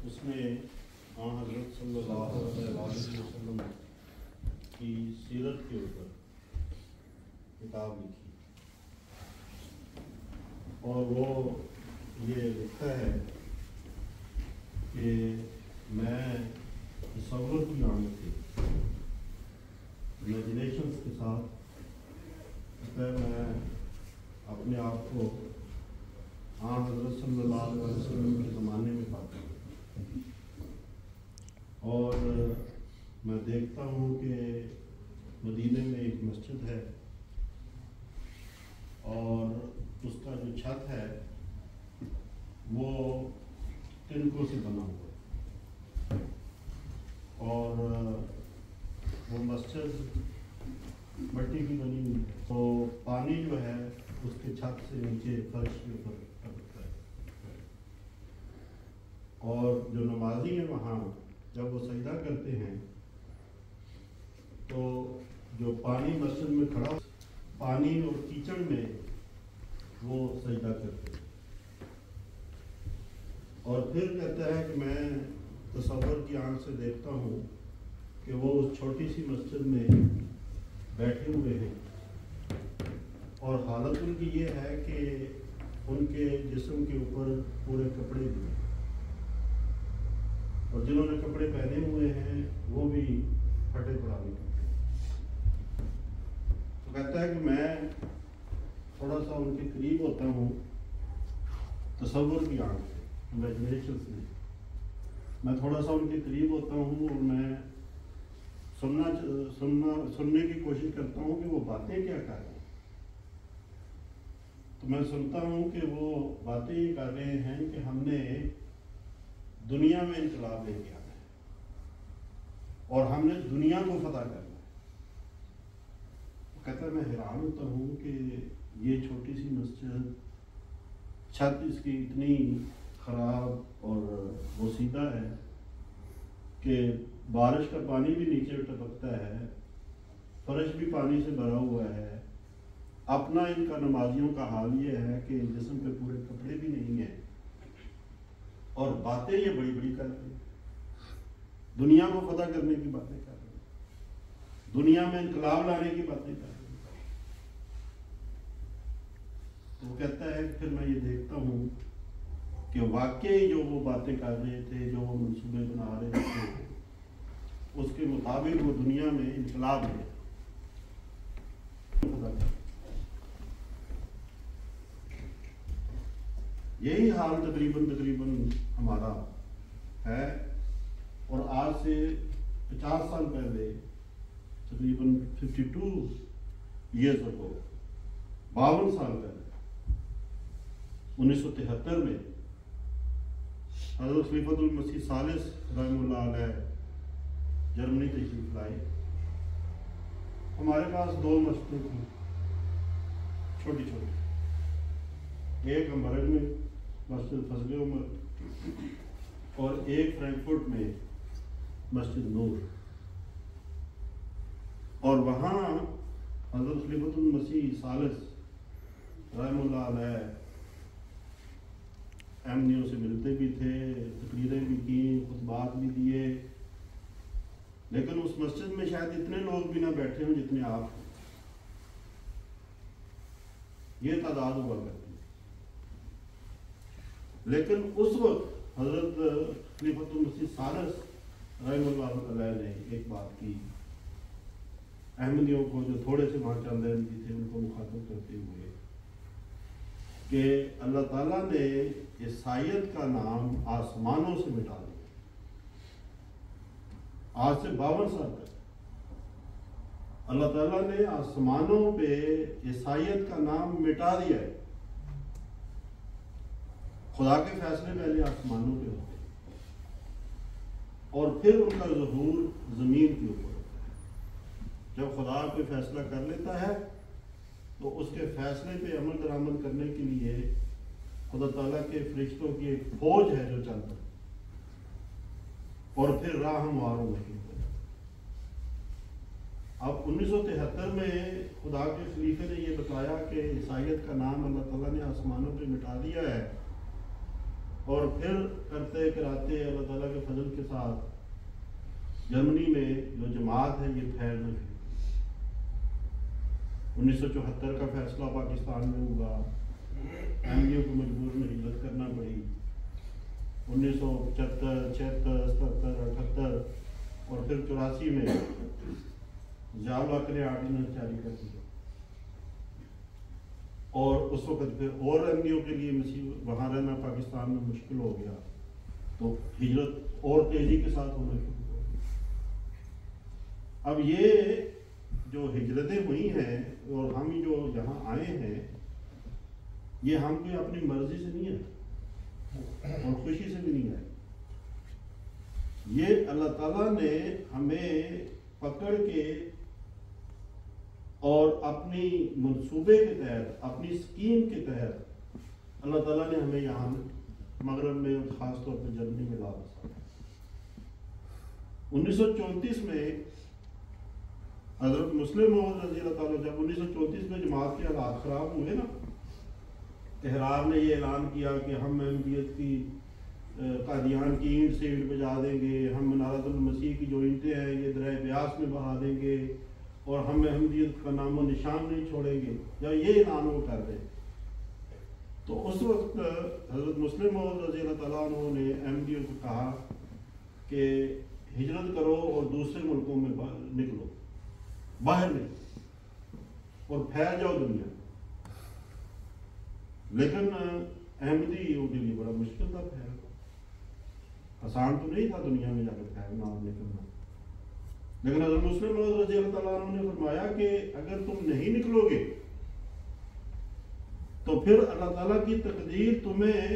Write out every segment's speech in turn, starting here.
اس نے حضرت صلی اللہ علیہ وسلم کی سیرت کے اوپر کتاب لکھی اور وہ یہ لکھا ہے کہ میں تصور کی آمد سے امیجنیشنس کے ساتھ میں اپنے آپ کو حضرت صلی اللہ علیہ وسلم کے زمانے میں پاتا ہوں اور میں دیکھتا ہوں کہ مدینے میں ایک مسجد ہے اور اس کا جو چھت ہے وہ تنکوں سے بنا ہوا ہے اور وہ مسجد مٹی کی بنی ہوئی ہے، تو پانی جو ہے اس کے چھت سے نیچے فرش کے اوپر ٹپکتا ہے اور جو نمازی ہیں وہاں جب وہ سجدہ کرتے ہیں تو جو پانی مسجد میں کھڑا پانی اور کیچڑ میں وہ سجدہ کرتے ہیں اور پھر کہتا ہے کہ میں تصور کی آنکھ سے دیکھتا ہوں کہ وہ اس چھوٹی سی مسجد میں بیٹھے ہوئے ہیں اور حالت ان کی یہ ہے کہ ان کے جسم کے اوپر پورے کپڑے بھی ہیں اور جنہوں نے کپڑے پہنے ہوئے ہیں وہ بھی پھٹے پرانے کپڑے۔ تو کہتا ہے کہ میں تھوڑا سا ان کے قریب ہوتا ہوں تصور کی آنکھ سے، امیجنیشن سے، میں تھوڑا سا ان کے قریب ہوتا ہوں اور میں سننے کی کوشش کرتا ہوں کہ وہ باتیں کیا کر رہے ہیں۔ تو میں سنتا ہوں کہ وہ باتیں یہ کر رہے ہیں کہ ہم نے دنیا میں انقلاب لے کے آنا ہے اور ہم نے دنیا کو فتح کرنا ہے۔ کہتا ہے میں حیران ہوتا ہوں کہ یہ چھوٹی سی مسجد، چھت اس کی اتنی خراب اور بوسیدہ ہے کہ بارش کا پانی بھی نیچے ٹپکتا ہے، فرش بھی پانی سے بھرا ہوا ہے، اپنا ان کا نمازیوں کا حال یہ ہے کہ جسم پہ پورے کپڑے بھی نہیں ہیں اور باتیں یہ بڑی بڑی کر رہے ہیں، دنیا کو فتح کرنے کی باتیں کر رہے ہیں، دنیا میں انقلاب لانے کی باتیں کر رہے ہیں۔ تو وہ کہتا ہے پھر میں یہ دیکھتا ہوں کہ واقعی جو وہ باتیں کر رہے تھے، جو وہ منصوبے بنا رہے تھے، اس کے مطابق وہ دنیا میں انقلاب ہے۔ یہی حال تقریباً ہمارا ہے اور آج سے 50 سال پہلے، تقریباً 52 ایئرز اگو، 52 سال پہلے 1973 میں حضرت خلیفۃ المسیح ثالث رحمہ اللہ علیہ جرمنی تشریف لائے۔ ہمارے پاس 2 مسجدیں تھیں چھوٹی چھوٹی، ایک ہمبرگ میں مسجد فضل عمر اور ایک فرینکفرٹ میں مسجد نور، اور وہاں حضرت خلیفۃ المسیح ثالث رحمہ اللہ علیہ احمدیوں سے ملتے بھی تھے، تقریریں بھی کی، خطبات بھی دیے، لیکن اس مسجد میں شاید اتنے لوگ بھی نہ بیٹھے ہوں جتنے آپ ہیں، یہ تعداد ہوا کرتی۔ لیکن اس وقت حضرت خلیفۃ المسیح ثالث رحمہ اللہ علیہ نے ایک بات کی، احمدیوں کو جو تھوڑے سے وہاں چند احمدی تھے ان کو مخاطب کرتے ہوئے کہ اللہ تعالیٰ نے عیسائیت کا نام آسمانوں سے مٹا دیا۔ آج سے 52 سال پہلے اللہ تعالیٰ نے آسمانوں پہ عیسائیت کا نام مٹا دیا ہے۔ خدا کے فیصلے پہلے آسمانوں پہ ہوتے ہیں اور پھر ان کا ظہور زمین کے اوپر ہوتا ہے۔ جب خدا کوئی فیصلہ کر لیتا ہے تو اس کے فیصلے پہ عمل درآمد کرنے کے لیے خدا تعالیٰ کے فرشتوں کی ایک فوج ہے جو چلتا ہے اور پھر راہ ہمواروں میں۔ اب 1973 میں خدا کے خلیفے نے یہ بتایا کہ عیسائیت کا نام اللہ تعالیٰ نے آسمانوں پہ مٹا دیا ہے، اور پھر کرتے کراتے اللہ تعالیٰ کے فضل کے ساتھ جرمنی میں جو جماعت ہے یہ پھیلنا شروع. 1974 کا فیصلہ پاکستان میں ہوا, احمدیوں کو مجبور میں ہجرت کرنا پڑی. 1975 76 77 78 اور پھر 84 میں ضیاء الحق نے آرڈیننس جاری کر دیا, اور اس وقت پھر اور احمدیوں کے لیے وہاں رہنا پاکستان میں مشکل ہو گیا, تو ہجرت اور تیزی کے ساتھ ہونا شروع ہو گئی. اب یہ جو ہجرتیں ہوئی ہیں اور ہم جو یہاں آئے ہیں, یہ ہم کوئی اپنی مرضی سے نہیں ہے اور خوشی سے بھی نہیں آئے. یہ اللہ تعالیٰ نے ہمیں پکڑ کے اور اپنی منصوبے کے تحت, اپنی اسکیم کے تحت اللہ تعالیٰ نے ہمیں یہاں مغرب میں اور خاص طور پہ جرمنی میں لا بسا. 1934 میں حضرت مسلم موعود رضی اللہ تعالیٰ, جب 1934 میں جماعت کے حالات خراب ہوئے نا, احرار نے یہ اعلان کیا کہ ہم احمدیت کی قادیان کی اینٹ سے اینٹ بجا دیں گے, ہم منارۃ المسیح کی جو اینٹیں ہیں یہ دریا بیاس میں بہا دیں گے, اور ہم احمدیت کا نام و نشان نہیں چھوڑیں گے, جب یہ اعلان وہ کر دیں, تو اس وقت حضرت مسلم موعود رضی اللہ تعالیٰ عنہ نے احمدیوں کو کہا کہ ہجرت کرو اور دوسرے ملکوں میں نکلو, باہر نکلو اور پھیل جاؤ دنیا. لیکن احمدیوں کے لیے بڑا مشکل تھا پھیلنا, آسان تو نہیں تھا دنیا میں جا کر پھیلنا اور نکلنا. لیکن حضرت مسلم موعود رضی اللہ تعالیٰ عنہ نے فرمایا کہ اگر تم نہیں نکلو گے تو پھر اللہ تعالیٰ کی تقدیر تمہیں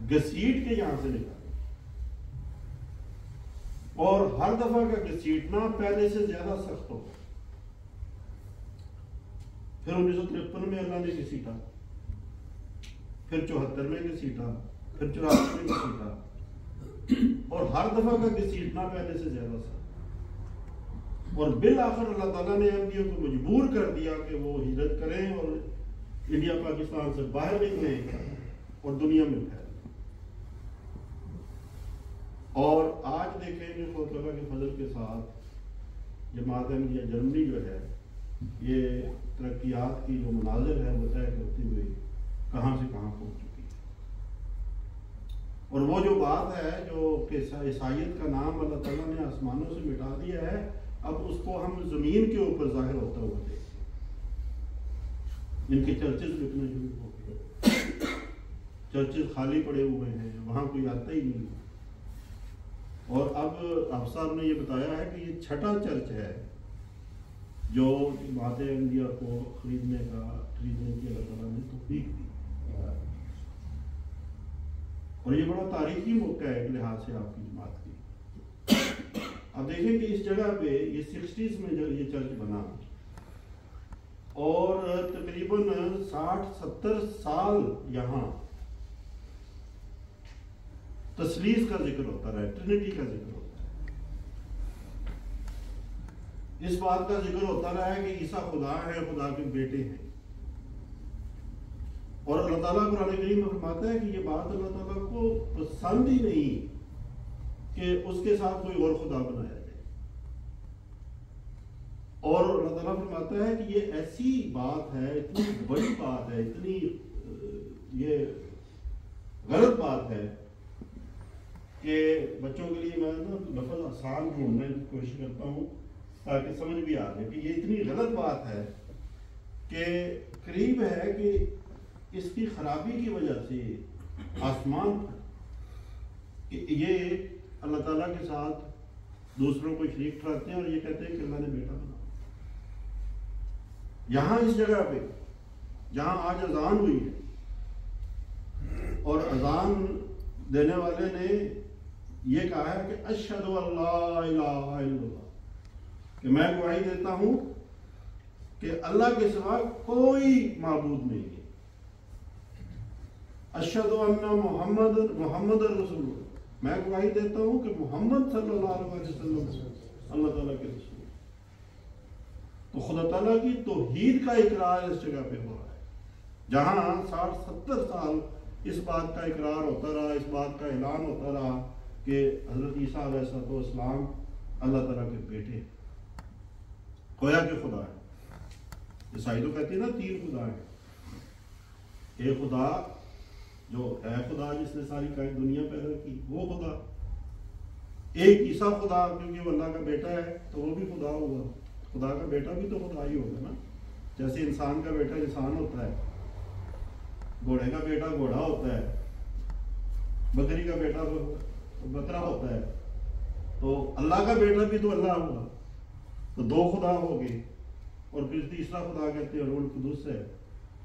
گھسیٹ کے یہاں سے نکالے, اور ہر دفعہ کا گھسیٹنا پہلے سے زیادہ سخت ہوگا. پھر 1953 میں اللہ نے گھسیٹا, پھر 74 میں گھسیٹا, پھر 84 میں گھسیٹا, اور ہر دفعہ کا گھسیٹنا پہلے سے زیادہ سخت. اور بالآخر اللہ تعالیٰ نے احمدیوں کو مجبور کر دیا کہ وہ ہجرت کریں اور انڈیا پاکستان سے باہر نکلیں اور دنیا میں پھیلیں. اور آج دیکھیں کہ خدا تعالیٰ کے فضل کے ساتھ جماعت احمدیہ جرمنی جو ہے یہ ترقیات کی جو مناظر ہے وہ طے کرتے ہوئے کہاں سے کہاں پہنچ چکی ہے. اور وہ جو بات ہے جو کہ عیسائیت کا نام اللہ تعالیٰ نے آسمانوں سے مٹا دیا ہے, اب اس کو ہم زمین کے اوپر ظاہر ہوتا ہوا دیکھتے ہیں. ان کے چرچز بکنے شروع ہو گئے, چرچز خالی پڑے ہوئے ہیں, وہاں کوئی آتا ہی نہیں. اور اب آپ صاحب نے یہ بتایا ہے کہ یہ چھٹا چرچ ہے جو جماعت احمدیہ کو خریدنے کی اللہ تعالیٰ نے توفیق دی. اور یہ بڑا تاریخی موقع ہے ایک لحاظ سے آپ کی جماعت کی. اب دیکھیں کہ اس جگہ پہ یہ 60s میں جو یہ چرچ بنا, اور تقریباً 60-70 سال یہاں تثلیث کا ذکر ہوتا رہا ہے, ٹرینٹی کا ذکر ہوتا ہے, اس بات کا ذکر ہوتا رہا ہے کہ عیسیٰ خدا ہے, خدا کے بیٹے ہیں. اور اللہ تعالیٰ قرآن کریم میں فرماتا ہے کہ یہ بات اللہ تعالیٰ کو پسند ہی نہیں کہ اس کے ساتھ کوئی اور خدا بنایا جائے. اور اللہ تعالیٰ فرماتا ہے کہ یہ ایسی بات ہے, اتنی بڑی بات ہے, اتنی یہ غلط بات ہے کہ بچوں کے لیے میں لفظ آسان ڈھونڈنے کی کوشش کرتا ہوں تاکہ سمجھ بھی آ جائے کہ یہ اتنی غلط بات ہے کہ قریب ہے کہ اس کی خرابی کی وجہ سے آسمان کہ یہ اللہ تعالیٰ کے ساتھ دوسروں کو شریک ٹھہراتے ہیں اور یہ کہتے ہیں کہ اللہ نے بیٹا بنا. یہاں اس جگہ پہ جہاں آج اذان ہوئی ہے اور اذان دینے والے نے یہ کہا ہے کہ اشہد ان لا الہ الا اللہ, کہ میں گواہی دیتا ہوں کہ اللہ کے سوا کوئی معبود نہیں ہے. اشہد ان محمد رسول اللہ, میں گواہی دیتا ہوں کہ محمد صلی اللہ علیہ وسلم اللہ تعالیٰ کے رسول. تو خدا تعالیٰ کی توحید کا اقرار اس جگہ پہ ہو رہا ہے جہاں 60-70 سال اس بات کا اقرار ہوتا رہا، اس بات کا اعلان ہوتا رہا کہ حضرت عیسیٰ علیہ السلام اللہ تعالیٰ کے بیٹے، گویا کہ خدا ہے۔ عیسائی تو کہتے ہیں نا 3 خدا ہیں، ایک خدا جو ہے خدا جس نے ساری دنیا پیدا کی، وہ خدا، ایک عیسیٰ خدا کیونکہ وہ اللہ کا بیٹا ہے تو وہ بھی خدا ہوا۔ خدا کا بیٹا بھی تو خدا ہی ہوگا نا، جیسے انسان کا بیٹا انسان ہوتا ہے، گھوڑے کا بیٹا گھوڑا ہوتا ہے، بکری کا بیٹا بکرا ہوتا ہے، تو اللہ کا بیٹا بھی تو اللہ ہوا، تو 2 خدا ہو گئے، اور پھر تیسرا خدا کہتے ہیں روح القدس ہے،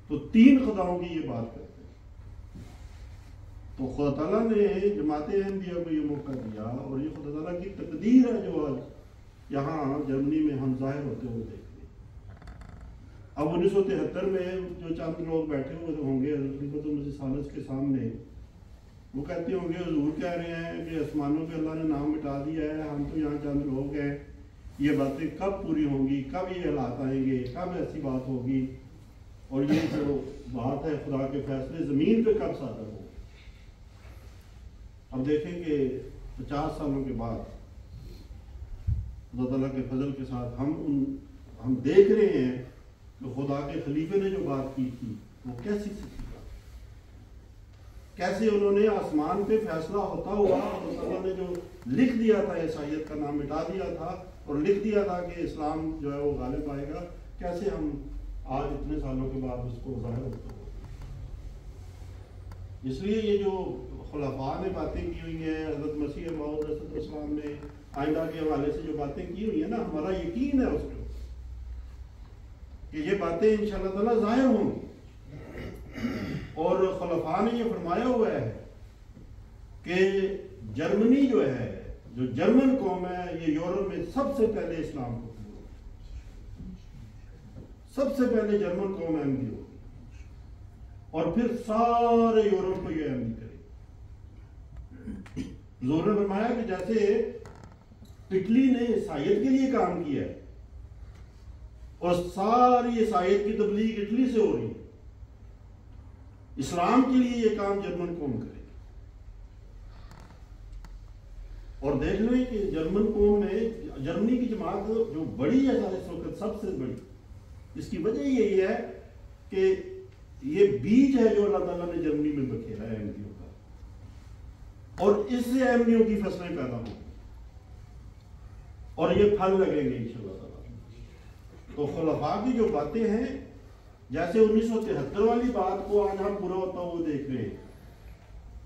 تو 3 خداؤں کی یہ بات کرتے ہیں۔ تو خدا تعالیٰ نے جماعت انبیاء کو یہ موقع دیا، اور یہ خدا تعالیٰ کی تقدیر ہے جو آج یہاں جرمنی میں ہم ظاہر ہوتے ہوئے دیکھ رہے ہیں۔ اب 1973 میں جو چند لوگ بیٹھے ہوئے ہوں گے حضرت مسیح ثالث کے سامنے، وہ کہتے ہوں گے حضور کہہ رہے ہیں کہ آسمانوں پہ اللہ نے نام مٹا دیا ہے، ہم تو یہاں چند لوگ ہیں، یہ باتیں کب پوری ہوں گی، کب یہ حالات آئیں گے، کب ایسی بات ہوگی، اور یہ جو بات ہے خدا کے فیصلے زمین پہ کب صادر ہوں گے۔ اب دیکھیں کہ 50 سالوں کے بعد خدا تعالیٰ کے فضل کے ساتھ ہم دیکھ رہے ہیں کہ خدا کے خلیفے نے جو بات کی تھی وہ کیسی سچی بات، کیسے انہوں نے آسمان پہ فیصلہ ہوتا ہوا خدا تعالیٰ نے جو لکھ دیا تھا عیسائیت کا نام مٹا دیا تھا اور لکھ دیا تھا کہ اسلام جو ہے وہ غالب آئے گا، کیسے ہم آج اتنے سالوں کے بعد اس کو ظاہر ہوتا ہوا۔ اس لیے یہ جو خلفاء نے باتیں کی ہوئی ہیں، حضرت مسیح موعود علیہ السلام نے آئندہ کے حوالے سے جو باتیں کی ہوئی ہیں نا، ہمارا یقین ہے اس پہ کہ یہ باتیں انشاءاللہ تعالیٰ ظاہر ہوں گی۔ اور خلفاء نے یہ فرمایا ہوا ہے کہ جرمنی جو ہے، جو جرمن قوم ہے، یہ یورپ میں سب سے پہلے اسلام کو قبول ہوگی، سب سے پہلے جرمن قوم احمدی ہوگی، اور پھر سارے یورپ کو یہ احمدی کرے۔ حضور نے فرمایا کہ جیسے اٹلی نے عیسائیت کے لیے کام کیا ہے اور ساری عیسائیت کی تبلیغ اٹلی سے ہو رہی ہے، اسلام کے لیے یہ کام جرمن قوم کرے۔ اور دیکھ لیں کہ جرمن قوم میں جرمنی کی جماعت جو بڑی ہے اس وقت سب سے بڑی، اس کی وجہ یہی ہے کہ یہ بیج ہے جو اللہ تعالیٰ نے جرمنی میں بکھیرا ہے احمدیوں کا، اور اس سے احمدیوں کی فصلیں پیدا ہوں اور یہ پھل لگیں گے انشاءاللہ تعالیٰ۔ تو خلفاء کی جو باتیں ہیں، جیسے 1973 والی بات کو آج ہم پورا ہوتا ہوا دیکھ رہے ہیں،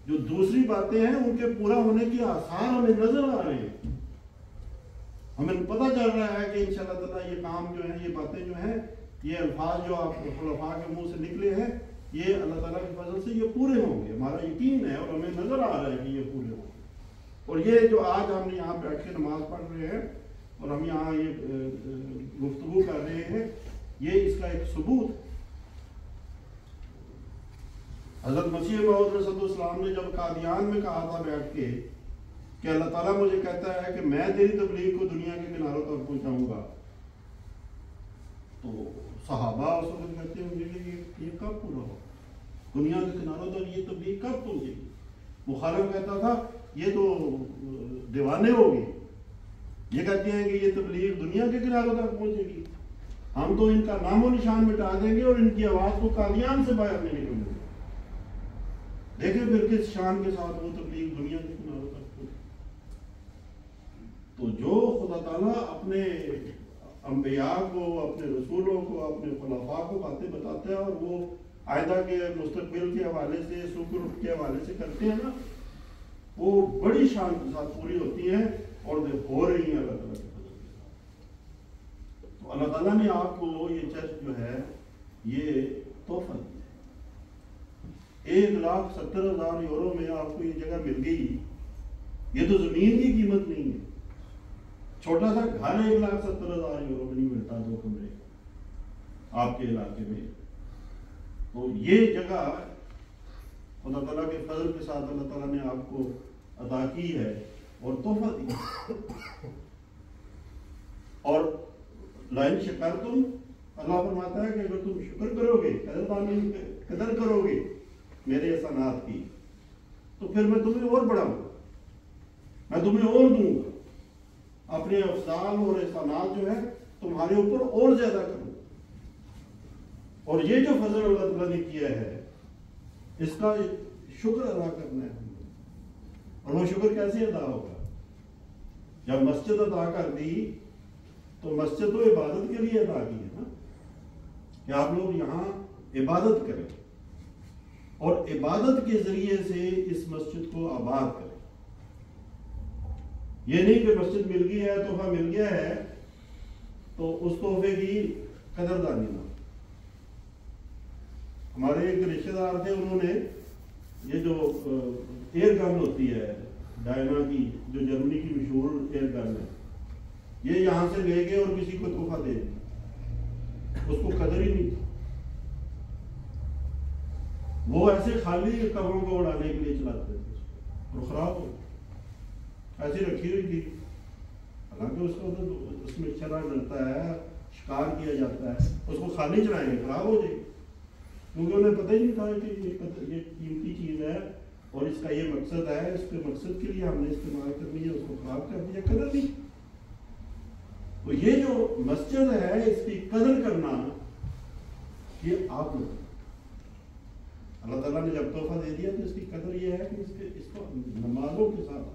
جو دوسری باتیں ہیں ان کے پورا ہونے کے آثار ہمیں نظر آ رہے ہیں، ہمیں پتہ چل رہا ہے کہ انشاءاللہ تعالیٰ یہ کام جو ہیں، یہ باتیں جو ہیں، یہ الفاظ جو آپ خلفاء کے منہ سے نکلے ہیں، یہ اللہ تعالیٰ کے فضل سے یہ پورے ہوں گے، ہمارا یقین ہے اور ہمیں نظر آ رہا ہے کہ یہ پورے ہوں گے۔ اور یہ جو آج ہم یہاں بیٹھ کے نماز پڑھ رہے ہیں اور ہم یہاں یہ گفتگو کر رہے ہیں، یہ اس کا ایک ثبوت ہے۔ حضرت مسیح موعود علیہ السلام نے جب قادیان میں کہا تھا بیٹھ کے کہ اللہ تعالیٰ مجھے کہتا ہے کہ میں تیری تبلیغ کو دنیا کے کناروں تک پہنچاؤں گا، تو صحابہ اس وقت کہتے ہوں گے کہ یہ کب پورا ہو، دنیا کے کناروں تک یہ تبلیغ کب پہنچے گی؟ مخالف کہتا تھا یہ تو دیوانے ہو گئے، یہ کہتے ہیں کہ یہ تبلیغ دنیا کے کناروں تک پہنچے گی، ہم تو ان کا نام و نشان مٹا دیں گے اور ان کی آواز کو قادیان سے باہر نہیں نکلنے دیں گے۔ دیکھیں پھر کس شان کے ساتھ وہ تبلیغ دنیا کے کناروں تک پہنچے۔ تو جو خدا تعالیٰ اپنے انبیاء کو، اپنے رسولوں کو، اپنے خلفاء کو باتیں بتاتے ہیں اور وہ آئندہ کے مستقبل کے حوالے سے، سوکھ رخ کے حوالے سے کرتے ہیں نا، وہ بڑی شان کے ساتھ پوری ہوتی ہیں اور ہو رہی ہیں اللہ تعالیٰ کے فضل کے ساتھ۔ تو اللہ تعالیٰ نے آپ کو یہ چرچ جو ہے یہ تحفہ دیا، 1,70,000 یورو میں آپ کو یہ جگہ مل گئی، یہ تو زمین کی قیمت نہیں ہے، چھوٹا سا گھر 1,70,000 یورو میں نہیں ملتا، 2 کمرے آپ کے علاقے میں۔ تو یہ جگہ خدا تعالیٰ کے فضل کے ساتھ اللہ تعالیٰ نے آپ کو عطا کی ہے اور تحفہ دیا۔ اور لئن شکرتم، اللہ فرماتا ہے کہ اگر تم شکر کرو گے، قدر کرو گے میرے احسانات کی تو پھر میں تمہیں اور بڑھاؤں گا، میں تمہیں اور دوں گا، اپنے افضال اور احسانات جو ہے تمہارے اوپر اور زیادہ کروں گا۔ اور یہ جو فضل اللہ تعالیٰ نے کیا ہے اس کا شکر ادا کرنا ہے ہم لوگ۔ اور وہ شکر کیسے ادا ہوگا؟ جب مسجد ادا کر دی تو مسجد تو عبادت کے لیے ادا کی ہے نا، کہ آپ لوگ یہاں عبادت کریں اور عبادت کے ذریعے سے اس مسجد کو آباد کریں۔ یہ نہیں کہ مسجد مل گئی ہے، تحفہ مل گیا ہے تو اس تحفے کی قدردانی نہ۔ ہمارے ایک رشتے دار تھے، انہوں نے یہ جو ایئر گن ہوتی ہے ڈائنا کی، جو جرمنی کی مشہور ایئر گن ہے، یہ یہاں سے لے گئے اور کسی کو تحفہ دے دیا، اس کو قدر ہی نہیں تھی۔ وہ ایسے خالی قبروں کو اڑانے کے لیے چلاتے تھے اور خراب ہو ایسی رکھی ہوئی تھی، حالانکہ اس کو اس میں چرا ڈلتا ہے، شکار کیا جاتا ہے، اس کو خالی چلائیں گے خراب ہو جائے گی، کیونکہ انہیں پتہ ہی نہیں تھا کہ یہ قیمتی چیز ہے اور اس کا یہ مقصد ہے، اس کے مقصد کے لیے ہم نے استعمال کرنی ہے، اس کو خراب کر دیا، قدر نہیں۔ تو یہ جو مسجد ہے اس کی قدر کرنا یہ آپ لوگ، اللہ تعالیٰ نے جب تحفہ دے دیا تو اس کی قدر یہ ہے کہ اس کو نمازوں کے ساتھ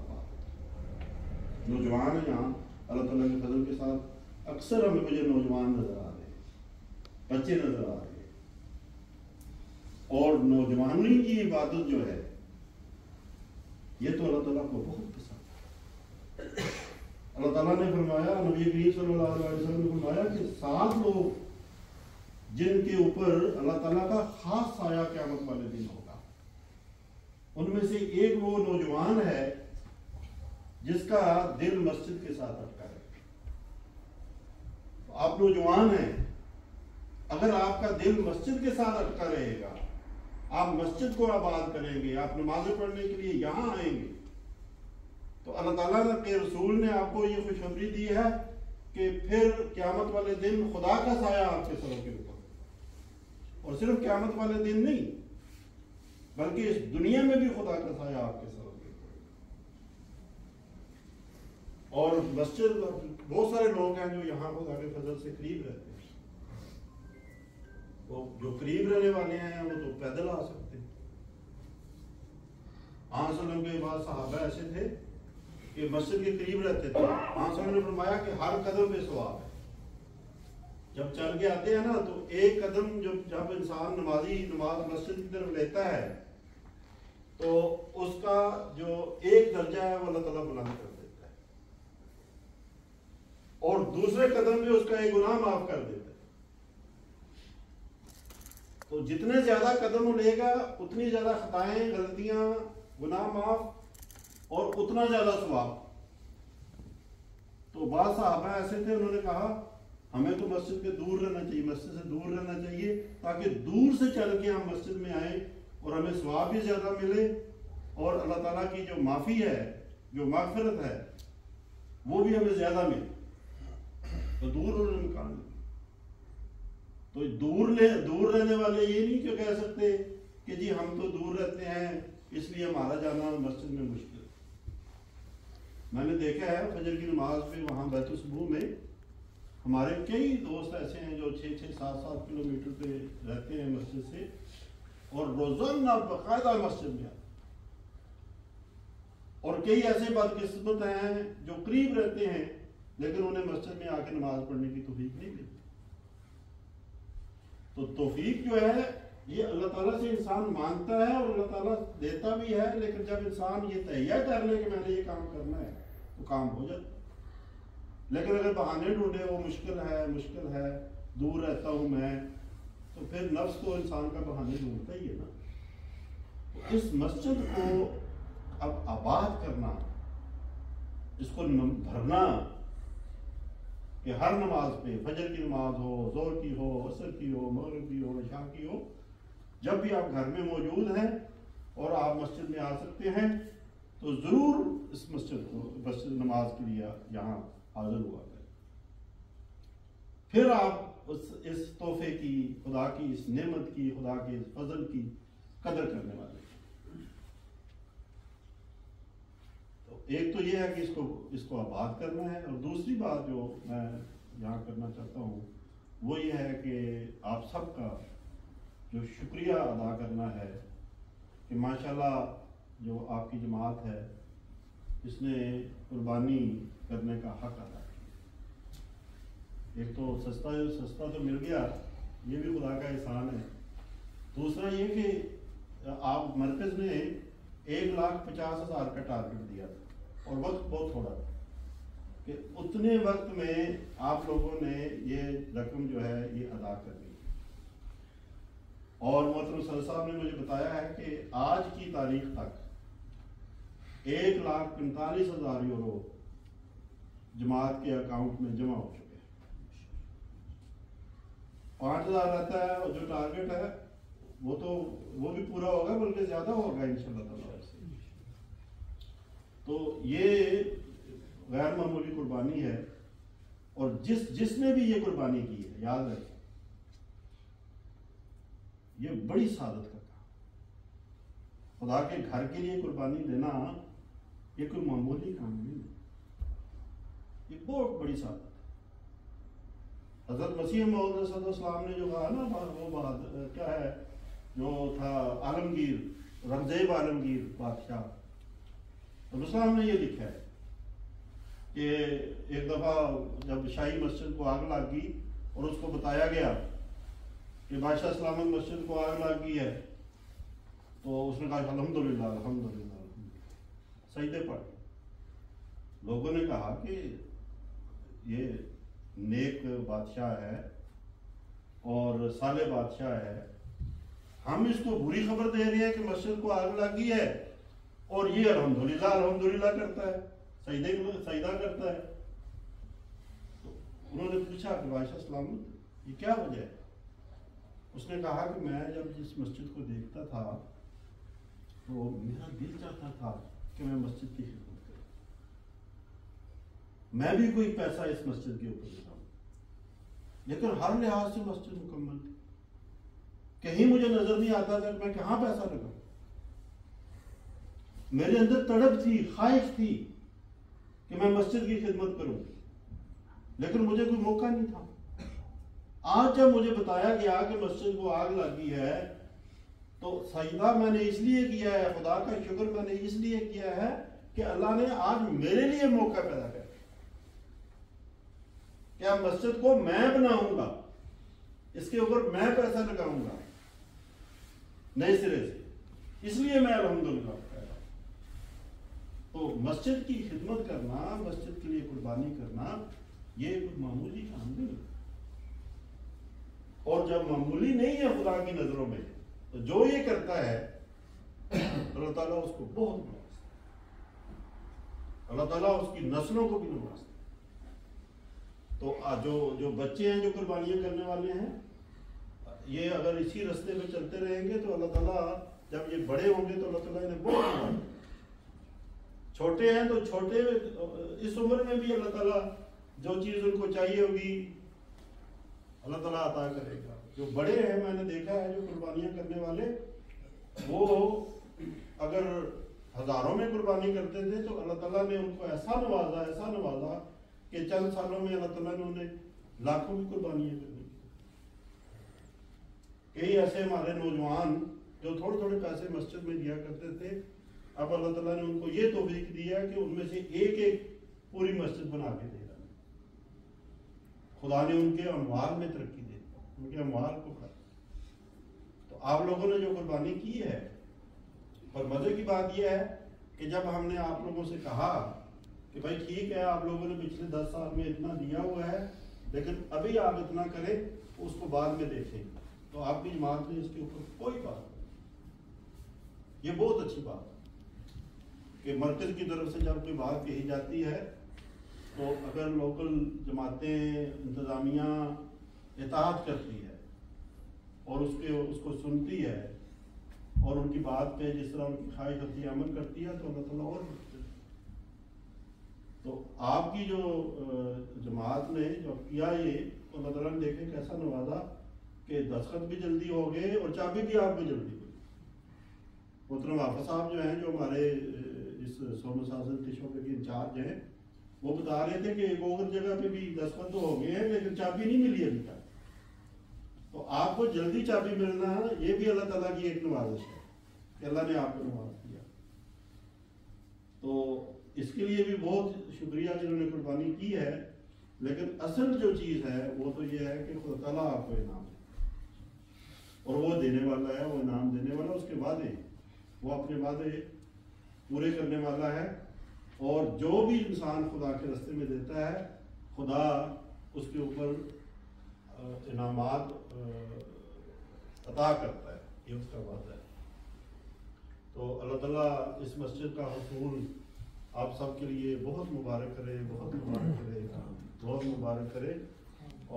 نوجوان ہیں یہاں اللہ تعالیٰ کے فضل کے ساتھ اکثر مجھے نوجوان نظر آ رہے ہیں، بچے نظر آ رہے ہیں، اور نوجوانی کی عبادت جو ہے یہ تو اللہ تعالیٰ کو بہت پسند ہے۔ اللہ تعالیٰ نے فرمایا، نبی کریم صلی اللہ علیہ وسلم نے فرمایا کہ 7 لوگ جن کے اوپر اللہ تعالیٰ کا خاص سایہ قیامت والے دن ہوگا، ان میں سے ایک وہ نوجوان ہے جس کا دل مسجد کے ساتھ اٹکا ہے۔ آپ نوجوان ہیں، اگر آپ کا دل مسجد کے ساتھ اٹکا رہے گا، آپ مسجد کو آباد کریں گے، آپ نمازیں پڑھنے کے لیے یہاں آئیں گے، تو اللہ تعالیٰ کے رسول نے آپ کو یہ خوشخبری دی ہے کہ پھر قیامت والے دن خدا کا سایہ آپ کے سروں کے اوپر، اور صرف قیامت والے دن نہیں بلکہ اس دنیا میں بھی خدا کا سایہ آپ کے سروں کے اوپر۔ اور مسجد، بہت سارے لوگ ہیں جو یہاں خدا کے فضل سے قریب رہتے ہیں، وہ جو قریب رہنے والے ہیں وہ تو پیدل آ سکتے ہیں۔ آن سلم کے بعد صحابہ ایسے تھے کہ مسجد کے قریب رہتے تھے، آن سلم نے فرمایا کہ ہر قدم پہ ثواب ہے۔ جب چل کے آتے ہیں نا تو ایک قدم جب انسان نماز مسجد کی طرف لیتا ہے تو اس کا جو ایک درجہ ہے وہ اللہ تعالیٰ بلند کر دیتا ہے، اور دوسرے قدم پہ اس کا ایک گناہ معاف کر دیتا ہے۔ تو جتنے زیادہ قدم وہ لے گا اتنی زیادہ خطائیں، غلطیاں، گناہ معاف اور اتنا زیادہ ثواب۔ تو بعض صحابہ ایسے تھے، انہوں نے کہا ہمیں تو مسجد کے دور رہنا چاہیے، مسجد سے دور رہنا چاہیے تاکہ دور سے چل کے ہم مسجد میں آئیں اور ہمیں ثواب بھی زیادہ ملے، اور اللہ تعالیٰ کی جو معافی ہے، جو مغفرت ہے، وہ بھی ہمیں زیادہ ملے۔ تو دور انہوں نے نکال لیا۔ تو دور رہنے والے یہ نہیں کہ کہہ سکتے کہ جی ہم تو دور رہتے ہیں اس لیے ہمارا جانا مسجد میں مشکل۔ میں نے دیکھا ہے فجر کی نماز پہ وہاں بیت الصبح میں ہمارے کئی دوست ایسے ہیں جو 6-7 کلومیٹر پہ رہتے ہیں مسجد سے، اور روزانہ باقاعدہ مسجد میں آتے ہیں، اور کئی ایسے بدقسمت ہیں جو قریب رہتے ہیں لیکن انہیں مسجد میں آ کے نماز پڑھنے کی توفیق نہیں ملتی۔ تو توفیق جو ہے یہ اللہ تعالیٰ سے انسان مانگتا ہے اور اللہ تعالیٰ دیتا بھی ہے، لیکن جب انسان یہ تہیہ کر لے کہ میں نے یہ کام کرنا ہے تو کام ہو جاتا۔ لیکن اگر بہانے ڈھونڈے وہ مشکل ہے، دور رہتا ہوں میں، تو پھر نفس تو انسان کا بہانے ڈھونڈتا ہی ہے نا۔ تو اس مسجد کو اب آباد کرنا، اس کو بھرنا، کہ ہر نماز پہ، فجر کی نماز ہو، ظہر کی ہو، عصر کی ہو، مغرب کی ہو، عشاء کی ہو، جب بھی آپ گھر میں موجود ہیں اور آپ مسجد میں آ سکتے ہیں تو ضرور اس مسجد نماز کے لیے یہاں حاضر ہوا کریں۔ پھر آپ اس تحفے کی، خدا کی اس نعمت کی، خدا کے اس فضل کی قدر کرنے والے. تو ایک تو یہ ہے کہ اس کو آباد کرنا ہے، اور دوسری بات جو میں یہاں کرنا چاہتا ہوں وہ یہ ہے کہ آپ سب کا جو شکریہ ادا کرنا ہے کہ ماشاءاللہ جو آپ کی جماعت ہے اس نے قربانی کرنے کا حق ادا کیا. ایک تو سستا تو مل گیا، یہ بھی خدا کا احسان ہے. دوسرا یہ کہ آپ مرکز نے 1,50,000 کا ٹارگٹ دیا تھا اور وقت بہت تھوڑا تھا، کہ اتنے وقت میں آپ لوگوں نے یہ رقم جو ہے یہ ادا کر دی. اور محترم صدر صاحب نے مجھے بتایا ہے کہ آج کی تاریخ تک 1,45,000 یورو جماعت کے اکاؤنٹ میں جمع ہو چکے ہیں. 5,000 رہتا ہے، اور جو ٹارگٹ ہے وہ بھی پورا ہوگا، بلکہ زیادہ ہوگا انشاءاللہ تعالیٰ سے. تو یہ غیر معمولی قربانی ہے، اور جس نے بھی یہ قربانی کی ہے یاد رکھیں یہ بڑی سعادت کا کام. خدا کے گھر کے لیے قربانی دینا یہ کوئی معمولی کام نہیں ہے، یہ بہت بڑی سعادت ہے. حضرت مسیح موعود صلی اللہ علیہ وسلم نے جو کہا نا، وہ بات کیا ہے جو تھا عالمگیر رمزیب عالمگیر بادشاہ، تو اسلام نے یہ لکھا ہے کہ ایک دفعہ جب شاہی مسجد کو آگ لگ گئی اور اس کو بتایا گیا کہ بادشاہ سلامت مسجد کو آگ لگ گئی ہے، تو اس نے کہا الحمدللہ الحمدللہ سجدے پڑھ. لوگوں نے کہا کہ یہ نیک بادشاہ ہے اور صالح بادشاہ ہے، ہم اس کو بری خبر دے رہے ہیں کہ مسجد کو آگ لگ گئی ہے اور یہ الحمدللہ الحمدللہ کرتا ہے، سجدہ کرتا ہے. تو انہوں نے پوچھا کہ بادشاہ سلامت یہ کیا وجہ ہے؟ اس نے کہا کہ میں جب جس مسجد کو دیکھتا تھا تو میرا دل چاہتا تھا کہ میں مسجد کی خدمت کروں، میں بھی کوئی پیسہ اس مسجد کے اوپر لگاؤں، لیکن ہر لحاظ سے مسجد مکمل تھی. کہیں مجھے نظر نہیں آتا تھا کہ میں کہاں پیسہ لگاؤں. میرے اندر تڑپ تھی، خواہش تھی کہ میں مسجد کی خدمت کروں، لیکن مجھے کوئی موقع نہیں تھا. آج جب مجھے بتایا گیا کہ مسجد کو آگ لگی ہے تو سجدہ میں نے اس لیے کیا ہے، خدا کا شکر میں نے اس لیے کیا ہے کہ اللہ نے آج میرے لیے موقع پیدا کر کیا مسجد کو میں بناؤں گا، اس کے اوپر میں پیسہ لگاؤں گا نئے سرے سے، اس لیے میں الحمدللہ کہہ رہا ہوں. تو مسجد کی خدمت کرنا، مسجد کے لیے قربانی کرنا یہ کوئی معمولی کام نہیں. اور جب معمولی نہیں ہے خدا کی نظروں میں تو جو یہ کرتا ہے اللہ تعالیٰ اس کو بہت نوازتا ہے، اللہ تعالیٰ اس کی نسلوں کو بھی نوازتا ہے. تو جو بچے ہیں جو قربانیاں کرنے والے ہیں، یہ اگر اسی رستے میں چلتے رہیں گے تو اللہ تعالیٰ جب یہ بڑے ہوں گے تو اللہ تعالیٰ انہیں بہت نوازے. چھوٹے ہیں تو چھوٹے اس عمر میں بھی اللہ تعالیٰ جو چیز ان کو چاہیے ہوگی اللہ تعالیٰ عطا کرے گا. جو بڑے ہیں میں نے دیکھا ہے جو قربانیاں کرنے والے، وہ اگر ہزاروں میں قربانی کرتے تھے تو اللہ تعالیٰ نے ان کو ایسا نوازا کہ چند سالوں میں اللہ تعالیٰ نے انہیں لاکھوں کی قربانیاں کرنی. کئی ایسے ہمارے نوجوان جو تھوڑے تھوڑے پیسے مسجد میں دیا کرتے تھے، اب اللہ تعالیٰ نے ان کو یہ توفیق دیا کہ ان میں سے ایک ایک پوری مسجد بنا کے دے رہا ہے. خدا نے ان کے اموال میں ترقی دے، ان کے اموال کو کر. تو آپ لوگوں نے جو قربانی کی ہے، اور مزے کی بات یہ ہے کہ جب ہم نے آپ لوگوں سے کہا کہ بھائی ٹھیک ہے آپ لوگوں نے پچھلے 10 سال میں اتنا دیا ہوا ہے لیکن ابھی آپ اتنا کریں اس کو بعد میں دیکھیں، تو آپ کی جماعت نے اس کے اوپر کوئی بات نہیں. یہ بہت اچھی بات ہے کہ مرکز کی طرف سے جب کوئی بات کہی جاتی ہے تو اگر لوکل جماعتیں انتظامیہ اطاعت کرتی ہے اور اس کو سنتی ہے اور ان کی بات پہ جس طرح ان کی خواہش ہوتی ہے عمل کرتی ہے تو اللہ تعالیٰ اور بڑھتے ہیں. تو آپ کی جو جماعت نے جو کیا یہ تو اللہ تعالیٰ نے دیکھے کیسا نوازا کہ دستخط بھی جلدی ہو گئے اور چابی بھی آپ کو جلدی ہوئی. محترم حافظ صاحب جو ہیں، جو ہمارے اس سو مساجد کے شعبے کے انچارج ہیں، وہ بتا رہے تھے کہ ایک اور جگہ پہ بھی 10 بند ہو گئے ہیں لیکن چابی نہیں ملی ابھی تک. تو آپ کو جلدی چابی ملنا یہ بھی اللہ تعالیٰ کی ایک نوازش ہے کہ اللہ نے آپ کو نواز دیا. تو اس کے لیے بھی بہت شکریہ جنہوں نے قربانی کی ہے. لیکن اصل جو چیز ہے وہ تو یہ ہے کہ خدا تعالیٰ آپ کو انعام دے، اور وہ دینے والا ہے، وہ انعام دینے والا. اس کے وعدے، وہ اپنے وعدے پورے کرنے والا ہے. اور جو بھی انسان خدا کے راستے میں دیتا ہے، خدا اس کے اوپر انعامات عطا کرتا ہے. یہ اس کا وعدہ ہے. تو اللہ تعالیٰ اس مسجد کا حصول آپ سب کے لیے بہت مبارک کرے، بہت مبارک کرے، بہت مبارک کرے.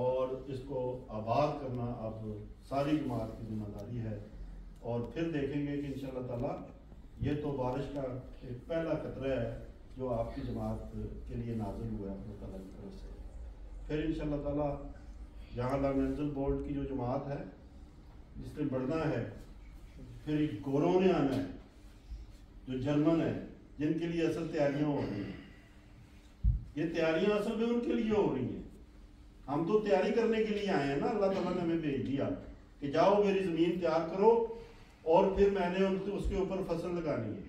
اور اس کو آباد کرنا اب ساری جماعت کی ذمہ داری ہے. اور پھر دیکھیں گے کہ انشاءاللہ تعالیٰ یہ تو بارش کا ایک پہلا قطرہ ہے جو آپ کی جماعت کے لیے نازل ہوا ہے اللہ تعالیٰ کی طرف سے. پھر انشاءاللہ تعالیٰ یہاں لانگنزل بورڈ کی جو جماعت ہے جس نے بڑھنا ہے، پھر ایک گوروں نے آنا ہے جو جرمن ہے، جن کے لیے اصل تیاریاں ہو رہی ہیں. یہ تیاریاں اصل میں ان کے لیے ہو رہی ہیں. ہم تو تیاری کرنے کے لیے آئے ہیں نا. اللہ تعالیٰ نے ہمیں بھیج دیا کہ جاؤ میری زمین تیار کرو اور پھر میں نے اس کے اوپر فصل لگانی ہے.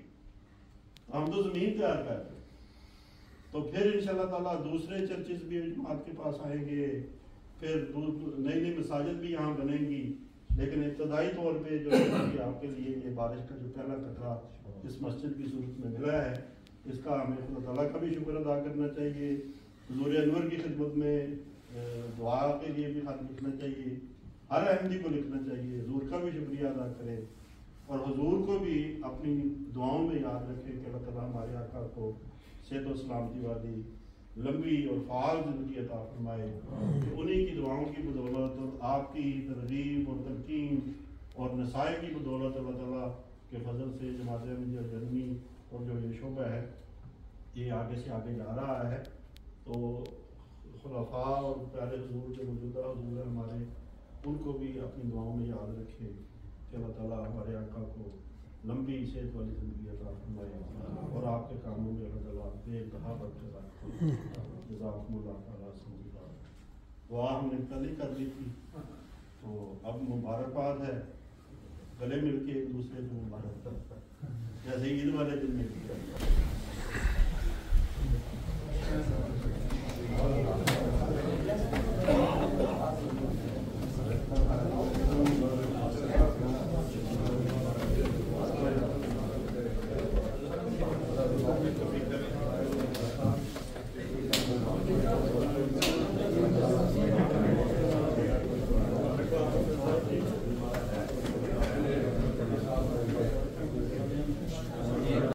ہم تو زمین تیار کر رہے ہیں. تو پھر انشاءاللہ تعالیٰ دوسرے چرچز بھی جماعت کے پاس آئیں گے، پھر نئی نئی مساجد بھی یہاں بنیں گی. لیکن ابتدائی طور پہ جو ہے آپ کے لیے یہ بارش کا جو پہلا قطرہ اس مسجد کی صورت میں ملا ہے، اس کا ہمیں خدا تعالیٰ کا بھی شکر ادا کرنا چاہیے. حضور انور کی خدمت میں دعا کے لیے بھی خط لکھنا چاہیے، ہر احمدی کو لکھنا چاہیے، حضور کا بھی شکریہ ادا کرے اور حضور کو بھی اپنی دعاؤں میں یاد رکھے کہ اللہ تعالیٰ ہمارے آقا کو صحت و سلامتی والی لمبی اور فعال زندگی عطا فرمائے. انہی کی دعاؤں کی بدولت اور آپ کی ترغیب اور تلقین اور نصائح کی بدولت اللہ تعالیٰ کے فضل سے جماعت احمدیہ جرمنی اور جو یہ شعبہ ہے یہ آگے سے آگے جا رہا ہے. تو خلفاء اور پیارے حضور جو موجودہ حضور ہیں ہمارے، ان کو بھی اپنی دعاؤں میں یاد رکھے کہ اللہ تعالیٰ ہمارے آقا کو لمبی صحت والی زندگی عطا فرمائے اور آپ کے کاموں میں اللہ تعالیٰ بے انتہا برکت رکھے. جزاکم اللہ تعالیٰ سمجھدار. دعا ہم نے کل ہی کر لی تھی، تو اب مبارکباد ہے، گلے مل کے ایک دوسرے کو مبارک جیسے عید والے دن میں